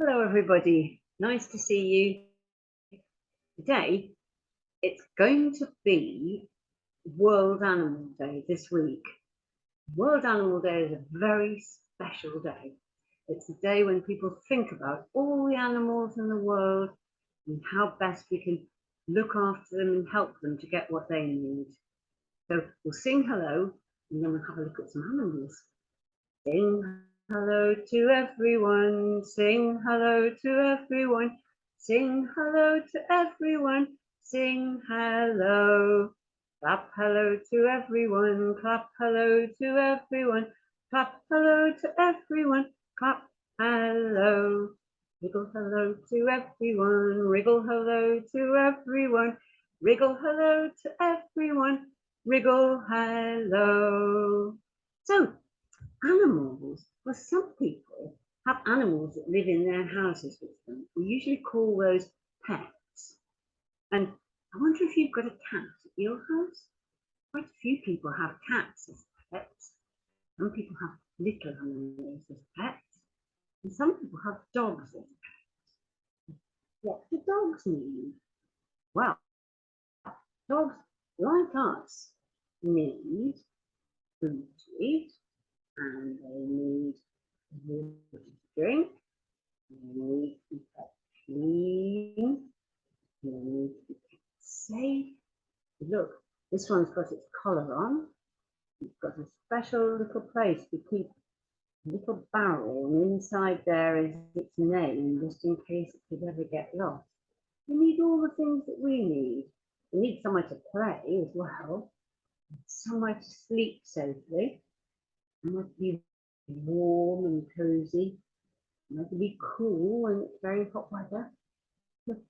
Hello, everybody. Nice to see you. Today, it's going to be World Animal Day this week. World Animal Day is a very special day. It's a day when people think about all the animals in the world and how best we can look after them and help them to get what they need. So we'll sing hello and then we'll have a look at some animals. Sing hello to everyone, sing hello to everyone, sing hello to everyone, sing hello. Clap hello to everyone, clap hello to everyone, clap hello to everyone, clap hello. Wriggle hello to everyone, wriggle hello to everyone, wriggle hello to everyone, wriggle hello. So, animals, well, some people have animals that live in their houses with them. We usually call those pets. And I wonder if you've got a cat at your house. Quite a few people have cats as pets. Some people have little animals as pets. And some people have dogs as pets. What do dogs need? Well, dogs, like us, need food to eat, and they need water to drink, they need to be kept clean, they need to be kept safe. Look, this one's got its collar on. It's got a special little place to keep a little barrel, and inside there is its name, just in case it could ever get lost. We need all the things that we need. We need somewhere to play as well, somewhere to sleep safely. It must be warm and cozy. It must be cool when it's very hot weather. The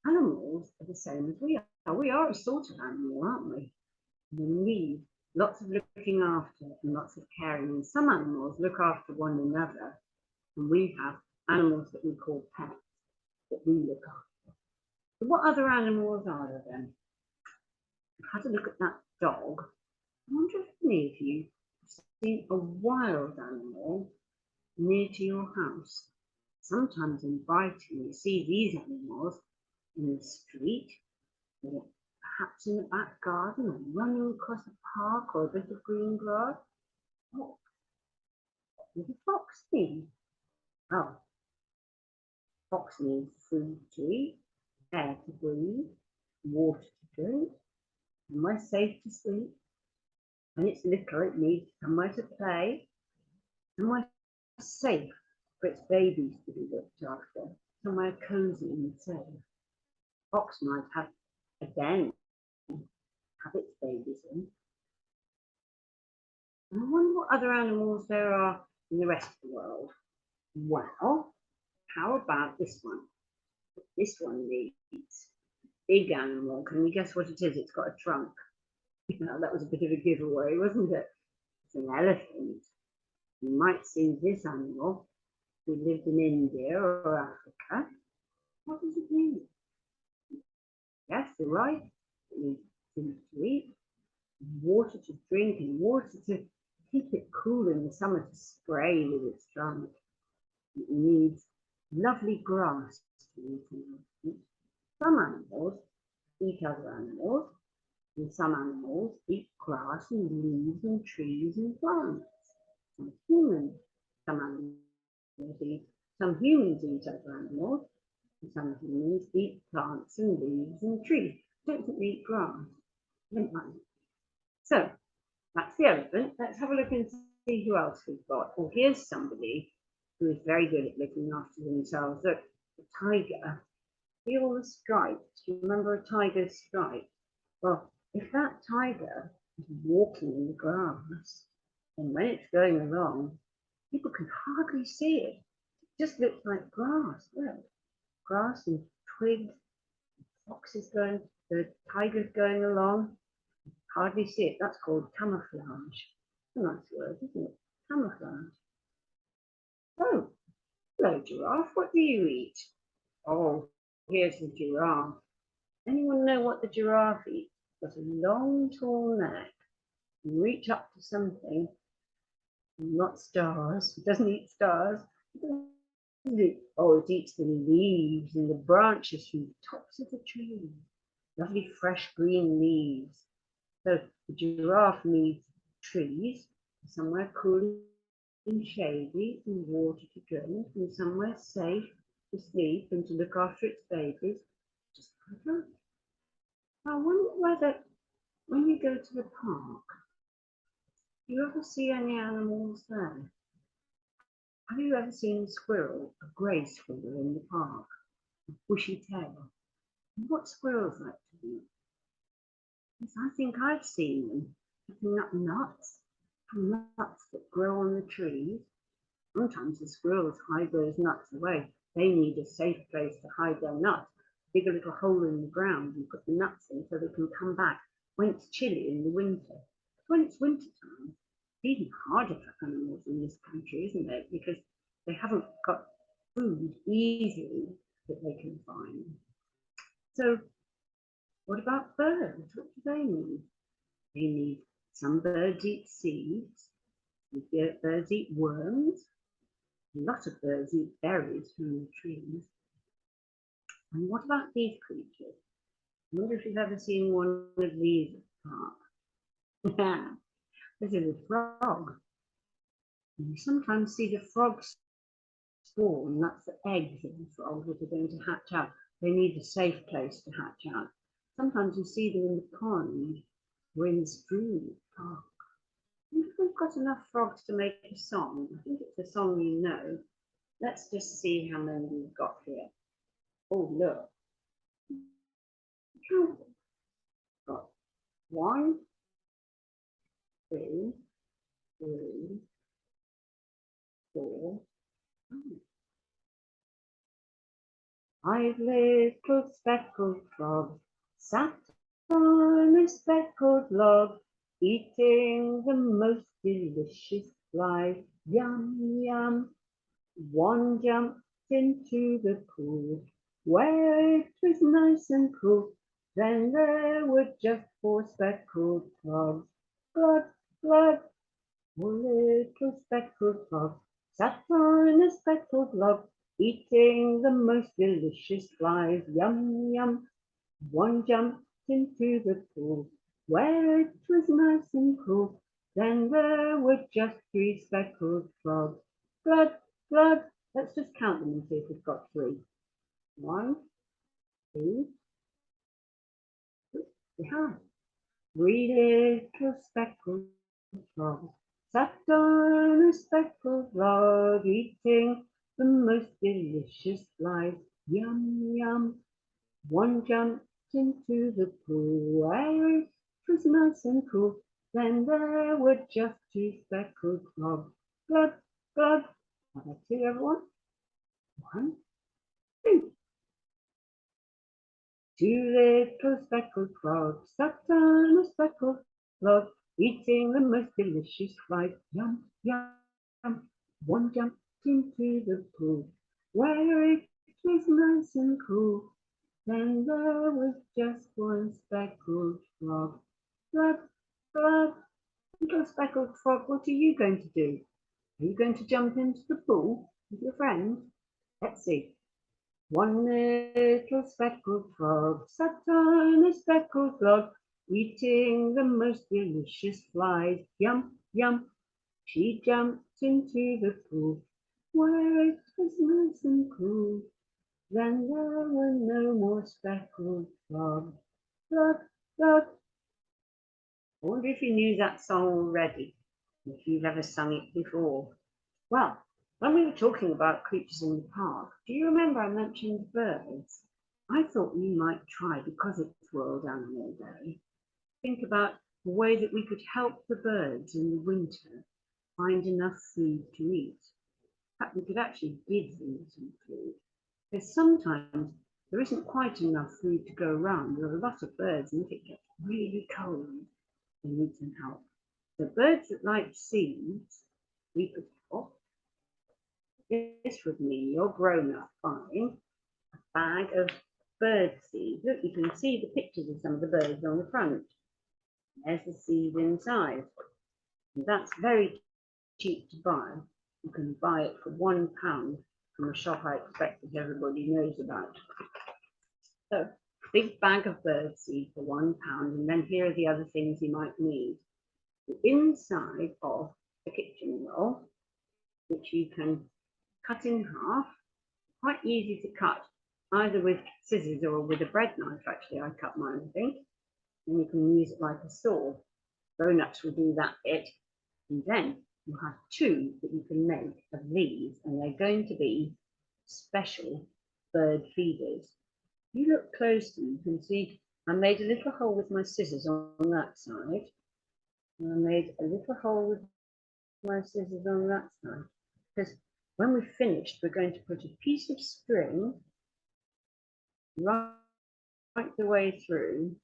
animals are the same as we are. We are a sort of animal, aren't we? We need lots of looking after and lots of caring. And some animals look after one another, and we have animals that we call pets that we look after. So what other animals are there then? I've had a look at that dog. I wonder if any of you have seen a wild animal near to your house. Sometimes in Brighton, you see these animals in the street, or perhaps in the back garden, or running across a park or a bit of green grass. What does a fox need? Well, fox needs food to eat, air to breathe, water to drink, somewhere safe to sleep. When it's little, it needs somewhere to play, somewhere safe for its babies to be looked after, somewhere cozy and safe. Fox might have a den, have its babies in. And I wonder what other animals there are in the rest of the world. Well, how about this one? This one needs a big animal. Can you guess what it is? It's got a trunk. That was a bit of a giveaway, wasn't it? It's an elephant. You might see this animal who lived in India or Africa. What does it need? Yes, you're right. It needs food to eat, water to drink, and water to keep it cool in the summer to spray with its trunk. It needs lovely grass to eat. Some animals eat other animals, and some animals eat grass and leaves and trees and plants. Some humans eat other animals, and some humans eat plants and leaves and trees. Don't think they eat grass. Don't mind. So that's the elephant. Let's have a look and see who else we've got. Well, here's somebody who is very good at looking after themselves. Look, the tiger. See all the stripes? Do you remember a tiger's stripe? Well, if that tiger is walking in the grass, and when it's going along, people can hardly see it. It just looks like grass. Look, grass and twigs. The tiger's going along. Hardly see it. That's called camouflage. A nice word, isn't it? Camouflage. Oh, hello, giraffe. What do you eat? Oh, here's the giraffe. Anyone know what the giraffe eats? It's got a long, tall neck. You reach up to something, not stars. It doesn't eat stars. It doesn't Oh, it eats the leaves and the branches from the tops of the trees. Lovely fresh green leaves. So the giraffe needs trees, somewhere cool and shady, and water to drink, and somewhere safe to sleep and to look after its babies. Just like that. I wonder whether when you go to the park, do you ever see any animals there? Have you ever seen a squirrel, a grey squirrel in the park, a bushy tail? What squirrels like to eat? Yes, I think I've seen them picking up nuts that grow on the trees. Sometimes the squirrels hide those nuts away. They need a safe place to hide their nuts. Dig a little hole in the ground and put the nuts in so they can come back when it's chilly in the winter. When it's winter time, it's even harder for animals in this country, isn't it? Because they haven't got food easily that they can find. So what about birds? What do they need? They need, some birds eat seeds, birds eat worms, a lot of birds eat berries from the trees. And what about these creatures? I wonder if you've ever seen one of these at the park. This is a frog. And you sometimes see the frogs spawn, that's the eggs of the frog that are going to hatch out. They need a safe place to hatch out. Sometimes you see them in the pond or in the stream at the park. I think we've got enough frogs to make a song. I think it's a song you know. Let's just see how many we've got here. Oh, look. Count them. Got 1, 2, 3, 4, 5 little speckled frogs sat on a speckled log, eating the most delicious flies. Yum, yum. One jumped into the pool where it was nice and cool. Then there were just 4 speckled frogs. Glug, glug. 4 little speckled frogs sat on a speckled log, eating the most delicious flies. Yum, yum. One jumped into the pool where it was nice and cool. Then there were just 3 speckled frogs. Glug, glug. Let's just count them and see if we've got 3. 1, 2, 3. We have 3 little speckled frogs sat on a speckled log, eating the most delicious flies. Yum, yum. One jumped into the pool where it was nice and cool. Then there were just 2 speckled frogs. Glug, glug. Have I 2, everyone? 1, 2. 2 little speckled frogs sat on a speckled log, eating the most delicious flies. Yum, yum. One jumped into the pool where it was nice and cool. Then there was just 1 speckled frog. Glug, glug. Little speckled frog, what are you going to do? Are you going to jump into the pool with your friends? Let's see. 1 little speckled frog sat on a speckled log, eating the most delicious flies. Yum, yum. She jumped into the pool where it was nice and cool. Then there were no more speckled frogs. Glug, glug. I wonder if you knew that song already, if you've ever sung it before. Well, when we were talking about creatures in the park, do you remember I mentioned birds? I thought we might try, because it's World Animal Day, think about the way that we could help the birds in the winter find enough food to eat. In fact, we could actually give them some food. Because sometimes there isn't quite enough food to go around. There are a lot of birds, and if it gets really cold, they need some help. The birds that like seeds, we could help. This would mean you're grown up buying a bag of bird seeds. Look, you can see the pictures of some of the birds on the front. There's the seed inside. And that's very cheap to buy. You can buy it for £1 from a shop I expect that everybody knows about. So, big bag of birdseed for £1, and then here are the other things you might need. The inside of a kitchen roll, which you can cut in half, quite easy to cut, either with scissors or with a bread knife. Actually, I cut mine, I think, and you can use it like a saw. Grown-ups will do that bit, and then you have 2 that you can make of these, and they're going to be special bird feeders. You look closely, you can see I made a little hole with my scissors on that side, and I made a little hole with my scissors on that side, because when we've finished, we're going to put a piece of string right the way through.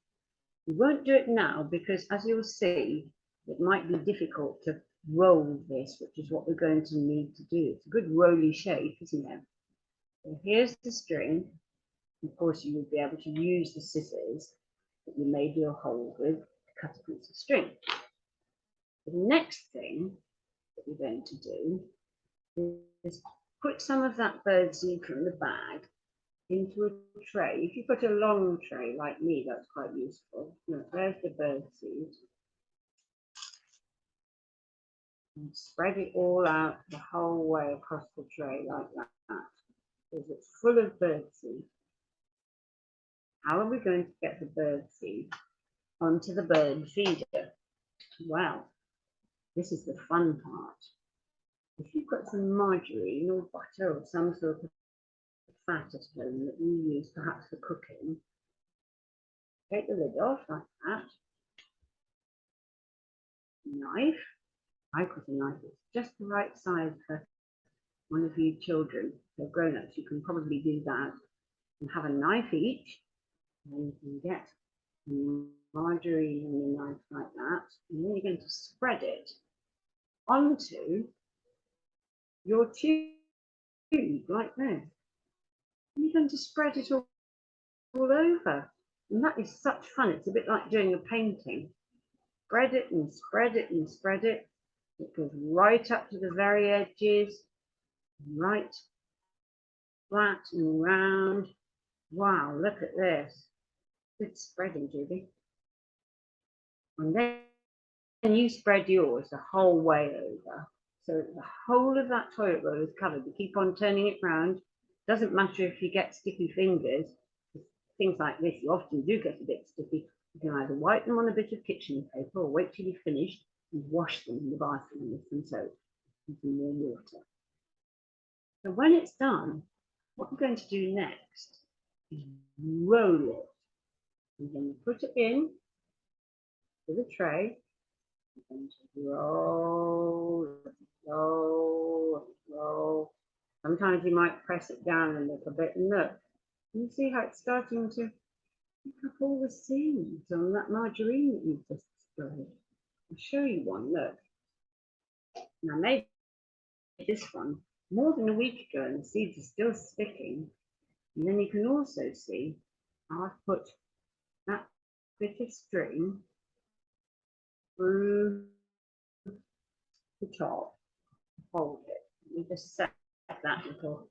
We won't do it now because, as you'll see, it might be difficult to roll this, which is what we're going to need to do. It's a good rolly shape, isn't it? So here's the string. Of course, you will be able to use the scissors that you made your hole with to cut a piece of string. The next thing that we're going to do is put some of that birdseed from the bag into a tray. If you've got a long tray like me, that's quite useful. Now, there's the birdseed. And spread it all out the whole way across the tray like that, because it's full of birdseed. How are we going to get the birdseed onto the bird feeder? Well, this is the fun part. If you've got some margarine or butter or some sort of fat at home that you use perhaps for cooking, take the lid off like that. Knife. I put a knife that's just the right size for one of you children. So grown-ups, you can probably do that. And have a knife each, and you can get margarine in your knife like that. And then you're going to spread it onto your tube like this. And you're going to spread it all over. And that is such fun. It's a bit like doing a painting. Spread it and spread it and spread it. It goes right up to the very edges, right flat and round. Wow, look at this. Good spreading, Judy. And then you spread yours the whole way over. So the whole of that toilet roll is covered. You keep on turning it round. Doesn't matter if you get sticky fingers. Things like this, you often do get a bit sticky. You can either wipe them on a bit of kitchen paper or wait till you've finished and wash them in the bathroom with some soap and some more water. So when it's done, what we're going to do next is roll it. And then you put it in to the tray. You're going to roll, roll, roll. Sometimes you might press it down a little bit and look. You see how it's starting to pick up all the seeds on that margarine that you've just spread. I'll show you one, look. Now, I made this one more than a week ago and the seeds are still sticking. And then you can also see how I've put that bit of string through the top, hold it. You just set that little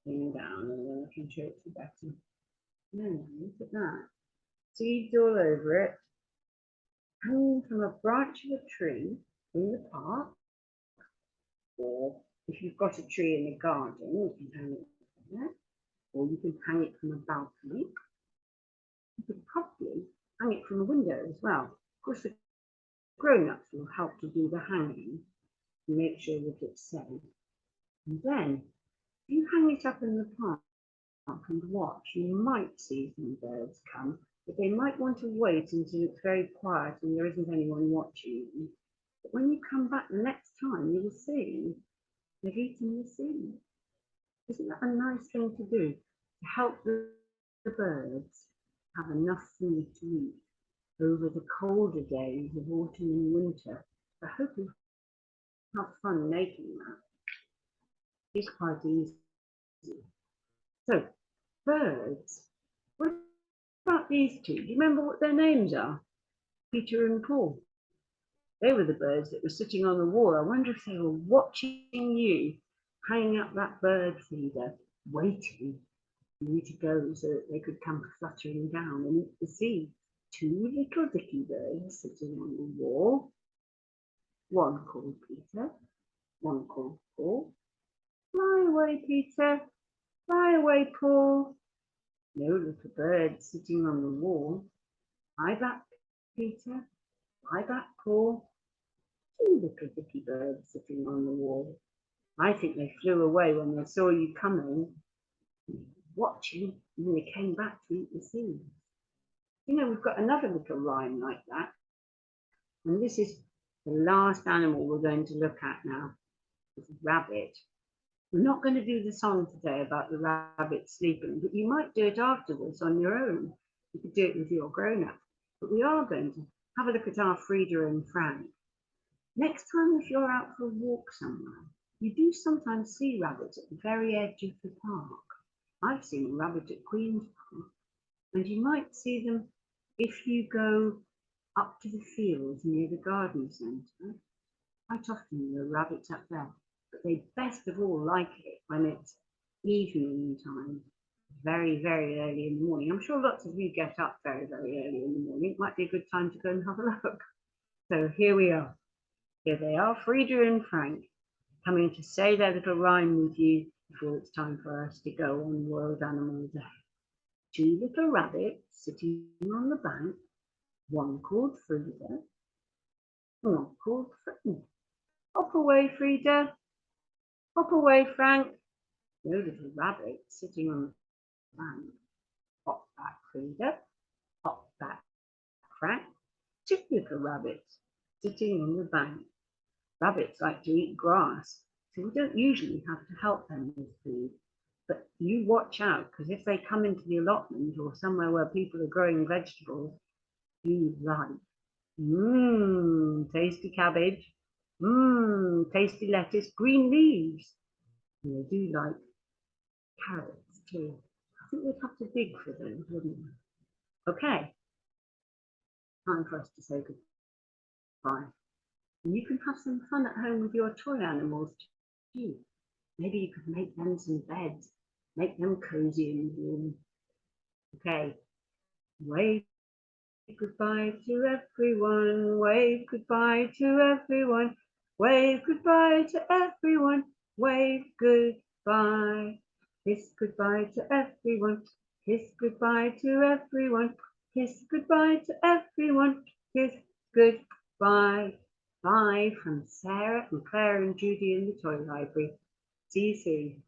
thing down and then I can show it to you better. Now, look at that. Seeds all over it, hanging from a branch of a tree in the park, or if you've got a tree in the garden, you can hang it from there, or you can hang it from a balcony. You could probably hang it from a window as well. Of course, the grown-ups will help to do the hanging and make sure that it's safe. And then, if you hang it up in the park and watch, you might see some birds come, but they might want to wait until it's very quiet and there isn't anyone watching you. But when you come back the next time, you will see they've eaten the seed. Isn't that a nice thing to do? To help the birds have enough food to eat over the colder days of autumn and winter. I hope you have fun making that. It's quite easy. So, birds. What about these two? Do you remember what their names are? Peter and Paul. They were the birds that were sitting on the wall. I wonder if they were watching you hanging up that bird feeder, waiting for you to go so that they could come fluttering down and eat the seeds. Two little dicky birds sitting on the wall, one called Peter, one called Paul. Fly away, Peter, fly away, Paul. No little bird sitting on the wall. Fly back, Peter, fly back, Paul. Two little dicky birds sitting on the wall. I think they flew away when they saw you coming, watching, and then they came back to eat the seeds. You know, we've got another little rhyme like that, and this is the last animal we're going to look at now. It's a rabbit. We're not going to do the song today about the rabbit sleeping, but you might do it afterwards on your own. You could do it with your grown-up. But we are going to have a look at our Frida and Frank. Next time, if you're out for a walk somewhere, you do sometimes see rabbits at the very edge of the park. I've seen a rabbit at Queen's Park, and you might see them if you go up to the fields near the garden centre. Quite often there are rabbits up there, but they best of all like it when it's evening time, very, very early in the morning. I'm sure lots of you get up very, very early in the morning. It might be a good time to go and have a look. So here we are. Here they are, Frida and Frank, coming to say their little rhyme with you before it's time for us to go on World Animal Day. Two little rabbits sitting on the bank, one called Frida, one called Frank. Hop away, Frida. Hop away, Frank. No little rabbit sitting on the bank. Hop back, Frida. Hop back, Frank. Two little rabbits sitting on the bank. Rabbits like to eat grass, so we don't usually have to help them with food. But you watch out, because if they come into the allotment or somewhere where people are growing vegetables, you like, tasty cabbage, tasty lettuce, green leaves. And they do like carrots too. I think we'd have to dig for them, wouldn't we? Okay, time for us to say goodbye. And you can have some fun at home with your toy animals too. Maybe you could make them some beds, make them cozy and warm. Okay, wave goodbye to everyone, wave goodbye to everyone, wave goodbye to everyone, wave goodbye. Kiss goodbye to everyone, kiss goodbye to everyone, kiss goodbye to everyone, kiss goodbye. Bye from Sarah and Claire and Judy in the toy library. See you soon.